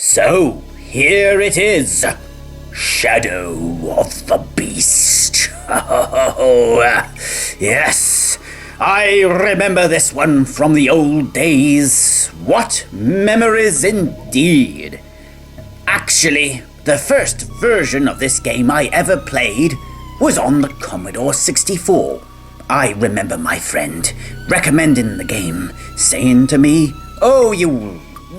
So, here it is. Shadow of the Beast. Oh, yes. I remember this one from the old days. What memories indeed. Actually, the first version of this game I ever played was on the Commodore 64. I remember my friend recommending the game, saying to me, "Oh, you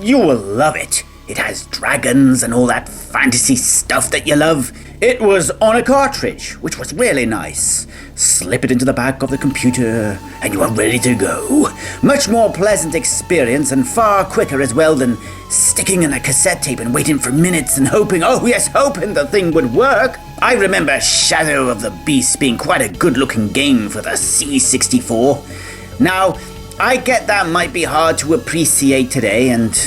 will love it. It has dragons and all that fantasy stuff that you love." It was on a cartridge, which was really nice. Slip it into the back of the computer and you are ready to go. Much more pleasant experience and far quicker as well than sticking in a cassette tape and waiting for minutes and hoping, hoping the thing would work. I remember Shadow of the Beast being quite a good-looking game for the C64. Now, I get that might be hard to appreciate today, and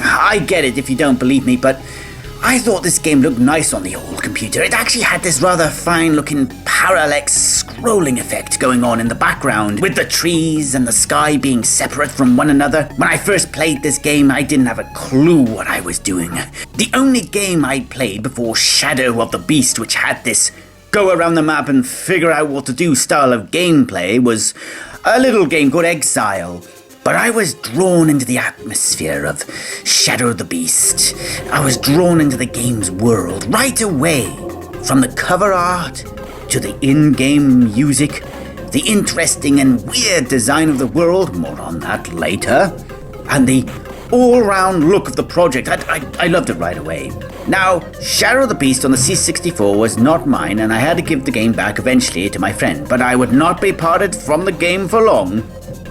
I get it if you don't believe me, but I thought this game looked nice on the old computer. It actually had this rather fine-looking parallax scrolling effect going on in the background, with the trees and the sky being separate from one another. When I first played this game, I didn't have a clue what I was doing. The only game I'd played before Shadow of the Beast, which had this go around the map and figure out what to do style of gameplay, was a little game called Exile. But I was drawn into the atmosphere of Shadow of the Beast. I was drawn into the game's world right away. From the cover art to the in-game music, the interesting and weird design of the world, more on that later, and the all-round look of the project. I loved it right away. Now, Shadow of the Beast on the C64 was not mine, and I had to give the game back eventually to my friend, but I would not be parted from the game for long.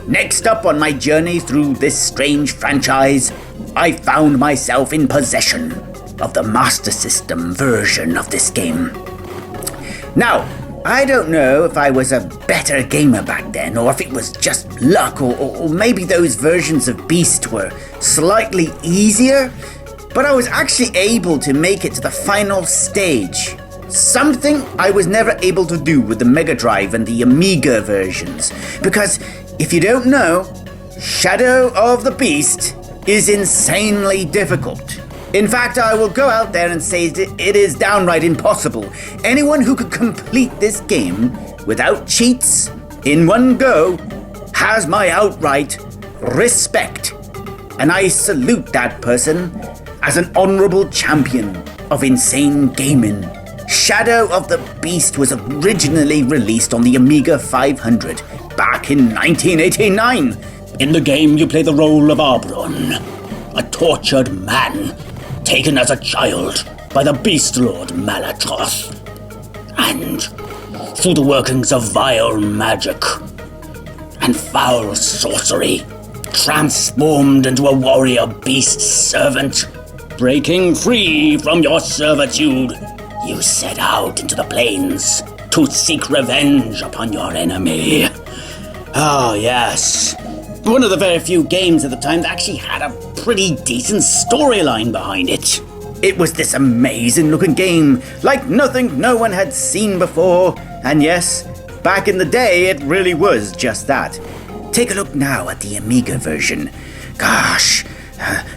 Next up on my journey through this strange franchise, I found myself in possession of the Master System version of this game. Now, I don't know if I was a better gamer back then, or if it was just luck, or maybe those versions of Beast were slightly easier, but I was actually able to make it to the final stage. Something I was never able to do with the Megadrive and the Amiga versions, because if you don't know, Shadow of the Beast is insanely difficult. In fact, I will go out there and say it is downright impossible. Anyone who could complete this game without cheats in one go has my outright respect. And I salute that person as an honorable champion of insane gaming. Shadow of the Beast was originally released on the Amiga 500 back in 1989. In the game, you play the role of Arbron, a tortured man taken as a child by the Beast Lord Malatroth, and through the workings of vile magic and foul sorcery, transformed into a warrior beast servant. Breaking free from your servitude, you set out into the plains to seek revenge upon your enemy. Oh, yes. One of the very few games at the time that actually had a pretty decent storyline behind it. It was this amazing looking game, like nothing no one had seen before. And yes, back in the day, it really was just that. Take a look now at the Amiga version. Gosh,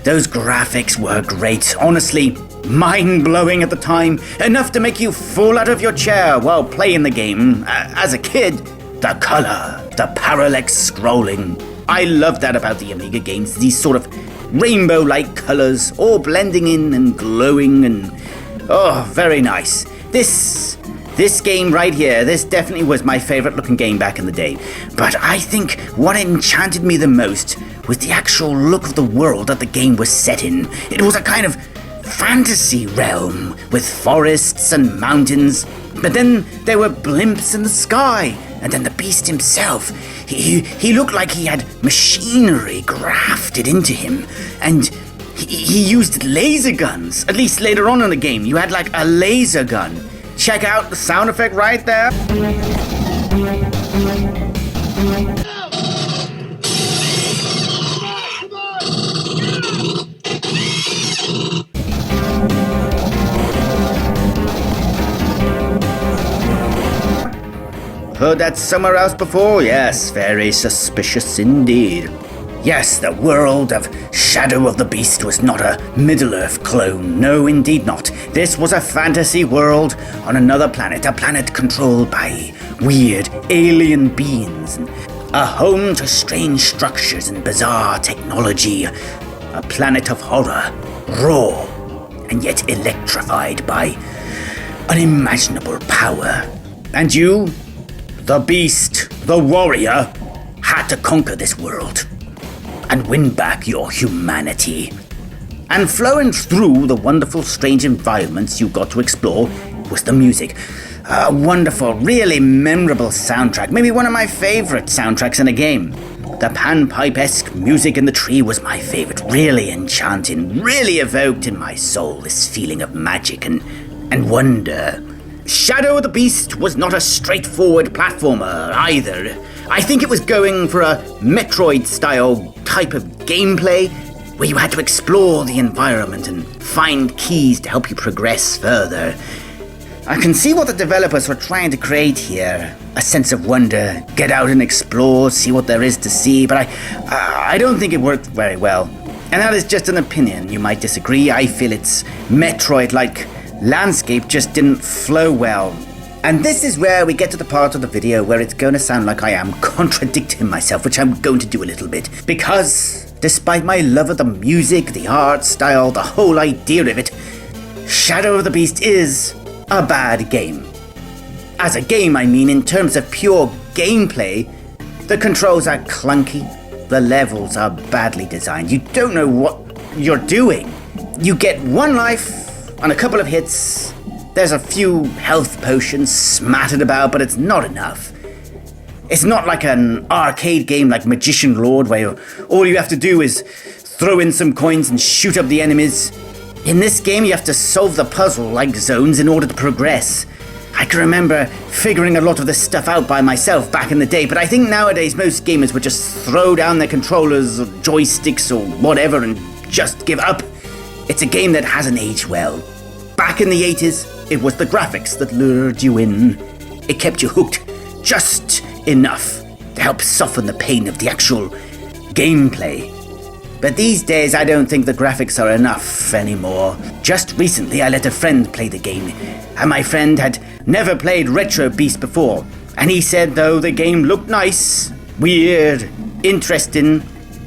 those graphics were great. Honestly, mind-blowing at the time. Enough to make you fall out of your chair while playing the game. As a kid, the color, the parallax scrolling. I love that about the Amiga games. These sort of rainbow-like colors, all blending in and glowing and... oh, very nice. This game right here, this definitely was my favorite looking game back in the day. But I think what enchanted me the most was the actual look of the world that the game was set in. It was a kind of fantasy realm with forests and mountains. But then there were blimps in the sky. And then the beast himself, he looked like he had machinery grafted into him. And he used laser guns. At least later on in the game, you had like a laser gun. Check out the sound effect right there. Heard that somewhere else before? Yes, very suspicious indeed. Yes, the world of Shadow of the Beast was not a Middle-earth clone. No, indeed not. This was a fantasy world on another planet, a planet controlled by weird alien beings, and a home to strange structures and bizarre technology. A planet of horror, raw, and yet electrified by unimaginable power. And you, the beast, the warrior, had to conquer this world and win back your humanity. And flowing through the wonderful, strange environments you got to explore was the music. A wonderful, really memorable soundtrack, maybe one of my favorite soundtracks in a game. The panpipe-esque music in the tree was my favorite, really enchanting, really evoked in my soul this feeling of magic and wonder. Shadow of the Beast was not a straightforward platformer either. I think it was going for a Metroid-style type of gameplay where you had to explore the environment and find keys to help you progress further. I can see what the developers were trying to create here. A sense of wonder, get out and explore, see what there is to see, but I don't think it worked very well. And that is just an opinion. You might disagree. I feel its Metroid-like landscape just didn't flow well. And this is where we get to the part of the video where it's going to sound like I am contradicting myself, which I'm going to do a little bit. Because despite my love of the music, the art style, the whole idea of it, Shadow of the Beast is a bad game. As a game, I mean, in terms of pure gameplay, the controls are clunky, the levels are badly designed, you don't know what you're doing. You get one life on a couple of hits, there's a few health potions smattered about, but it's not enough. It's not like an arcade game like Magician Lord, where all you have to do is throw in some coins and shoot up the enemies. In this game, you have to solve the puzzle-like zones in order to progress. I can remember figuring a lot of this stuff out by myself back in the day, but I think nowadays most gamers would just throw down their controllers or joysticks or whatever and just give up. It's a game that hasn't aged well. Back in the 80s, it was the graphics that lured you in. It kept you hooked just enough to help soften the pain of the actual gameplay. But these days, I don't think the graphics are enough anymore. Just recently, I let a friend play the game, and my friend had never played Retro Beast before, and he said though the game looked nice, weird, interesting,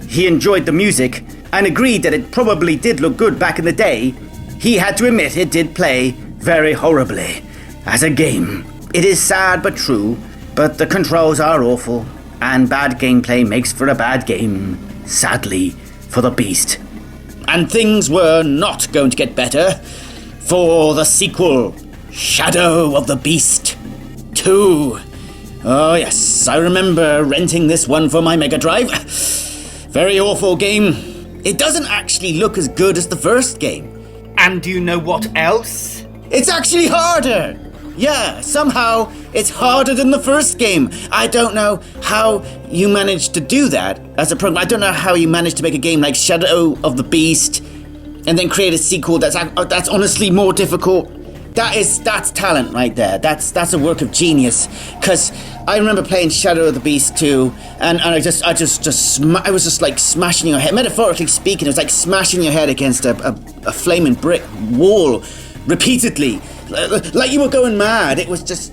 he enjoyed the music, and agreed that it probably did look good back in the day, he had to admit it did play very horribly. As a game, it is sad but true, but the controls are awful, and bad gameplay makes for a bad game, sadly, for the Beast. And things were not going to get better for the sequel, Shadow of the Beast 2. Oh yes, I remember renting this one for my Megadrive. Very awful game. It doesn't actually look as good as the first game. And do you know what else? It's actually harder! Yeah, somehow it's harder than the first game. I don't know how you managed to do that as a program. I don't know how you managed to make a game like Shadow of the Beast and then create a sequel that's honestly more difficult. That's talent right there. That's a work of genius. Because I remember playing Shadow of the Beast 2, and I was just like smashing your head. Metaphorically speaking, it was like smashing your head against a flaming brick wall repeatedly, like you were going mad. It was just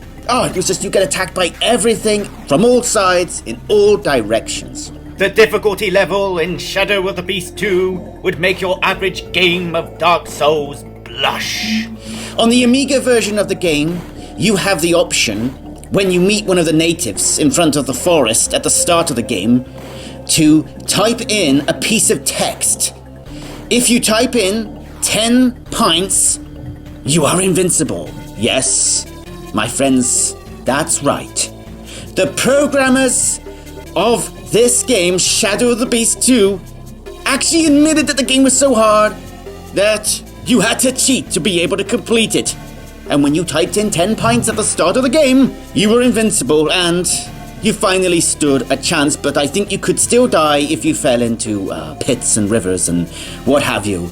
you get attacked by everything from all sides in all directions. The difficulty level in Shadow of the Beast 2 would make your average game of Dark Souls blush. On the Amiga version of the game, you have the option, when you meet one of the natives in front of the forest at the start of the game, to type in a piece of text. If you type in 10 pints, you are invincible. Yes, my friends, that's right. The programmers of this game, Shadow of the Beast 2, actually admitted that the game was so hard that you had to cheat to be able to complete it. And when you typed in 10 pints at the start of the game, you were invincible and you finally stood a chance, but I think you could still die if you fell into pits and rivers and what have you.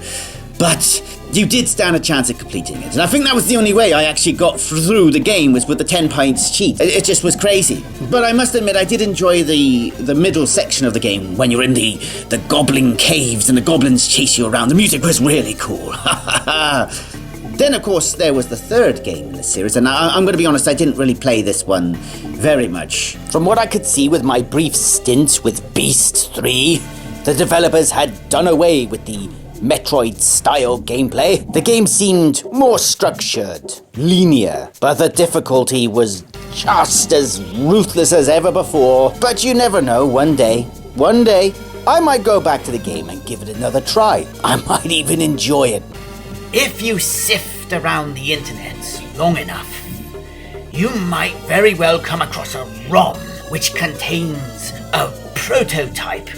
But you did stand a chance at completing it. And I think that was the only way I actually got through the game, was with the 10 pints cheat. It just was crazy. But I must admit, I did enjoy the middle section of the game, when you're in the goblin caves and the goblins chase you around. The music was really cool. Then, of course, there was the third game in the series, and I'm going to be honest, I didn't really play this one very much. From what I could see with my brief stint with Beast 3, the developers had done away with the Metroid-style gameplay. The game seemed more structured, linear, but the difficulty was just as ruthless as ever before. But you never know, one day, I might go back to the game and give it another try. I might even enjoy it. If you sift around the internet long enough, you might very well come across a ROM which contains a prototype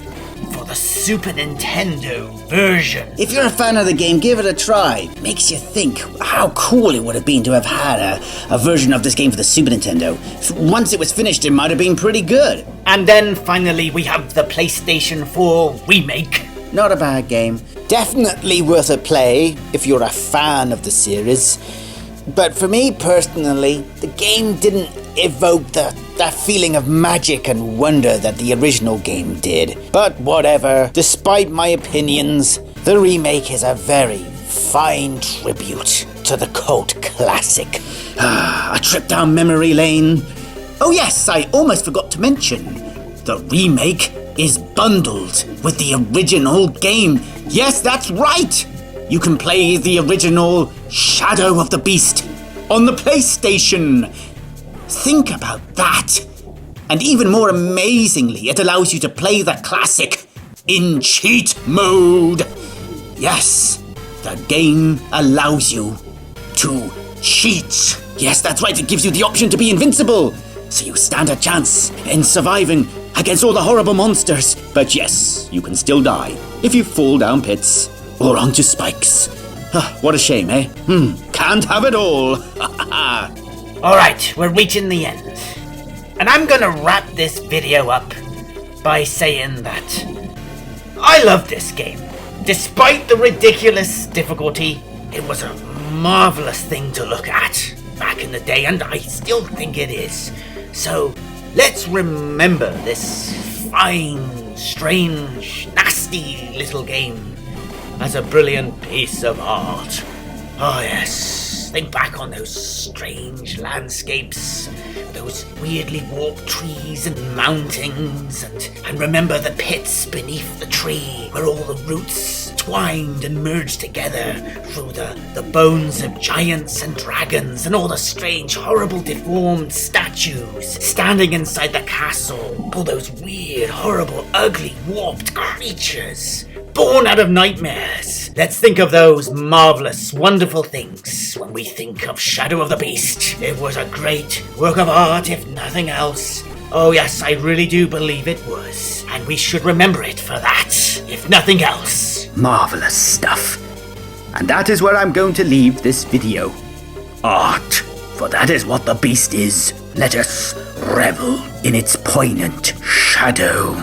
for the Super Nintendo version. If you're a fan of the game, give it a try. Makes you think how cool it would have been to have had a version of this game for the Super Nintendo. Once it was finished, it might have been pretty good. And then finally we have the PlayStation 4 remake. Not a bad game. Definitely worth a play if you're a fan of the series. But for me personally, the game didn't evoke that feeling of magic and wonder that the original game did. But whatever, despite my opinions, the remake is a very fine tribute to the cult classic. A trip down memory lane. Oh yes, I almost forgot to mention, the remake is bundled with the original game. Yes, that's right! You can play the original Shadow of the Beast on the PlayStation. Think about that. And even more amazingly, it allows you to play the classic in cheat mode. Yes, the game allows you to cheat. Yes, that's right, it gives you the option to be invincible. So you stand a chance in surviving against all the horrible monsters. But yes, you can still die if you fall down pits or onto spikes. What a shame, eh? Can't have it all. Alright, we're reaching the end. And I'm gonna wrap this video up by saying that I love this game. Despite the ridiculous difficulty, it was a marvellous thing to look at back in the day, and I still think it is. So let's remember this fine, strange, nasty little game as a brilliant piece of art. Oh yes, think back on those strange landscapes, those weirdly warped trees and mountains, and remember the pits beneath the tree where all the roots twined and merged together through the bones of giants and dragons and all the strange, horrible, deformed statues standing inside the castle. All those weird, horrible, ugly, warped creatures born out of nightmares. Let's think of those marvellous, wonderful things when we think of Shadow of the Beast. It was a great work of art, if nothing else. Oh yes, I really do believe it was. And we should remember it for that, if nothing else. Marvellous stuff. And that is where I'm going to leave this video. Art. For that is what the Beast is. Let us revel in its poignant shadow.